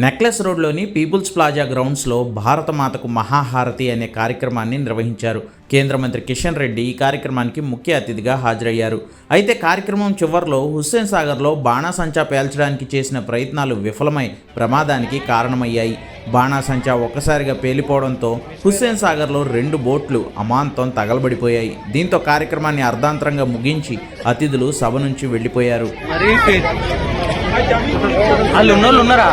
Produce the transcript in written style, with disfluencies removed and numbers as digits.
Necklace రోడ్లోని peoples plaza గ్రౌండ్స్లో భారతమాతకు మహాహారతి అనే కార్యక్రమాన్ని నిర్వహించారు. కేంద్ర మంత్రి కిషన్ రెడ్డి ఈ కార్యక్రమానికి ముఖ్య అతిథిగా హాజరయ్యారు. అయితే కార్యక్రమం చివర్లో హుస్సేన్ సాగర్లో బాణాసంచా పేల్చడానికి చేసిన ప్రయత్నాలు విఫలమై ప్రమాదానికి కారణమయ్యాయి. బాణాసంచా ఒక్కసారిగా పేలిపోవడంతో హుస్సేన్ సాగర్లో 2 బోట్లు అమాంతం తగలబడిపోయాయి. దీంతో కార్యక్రమాన్ని అర్ధాంతరంగా ముగించి అతిథులు సభ నుంచి వెళ్లిపోయారు. వాళ్ళు ఉన్నారా?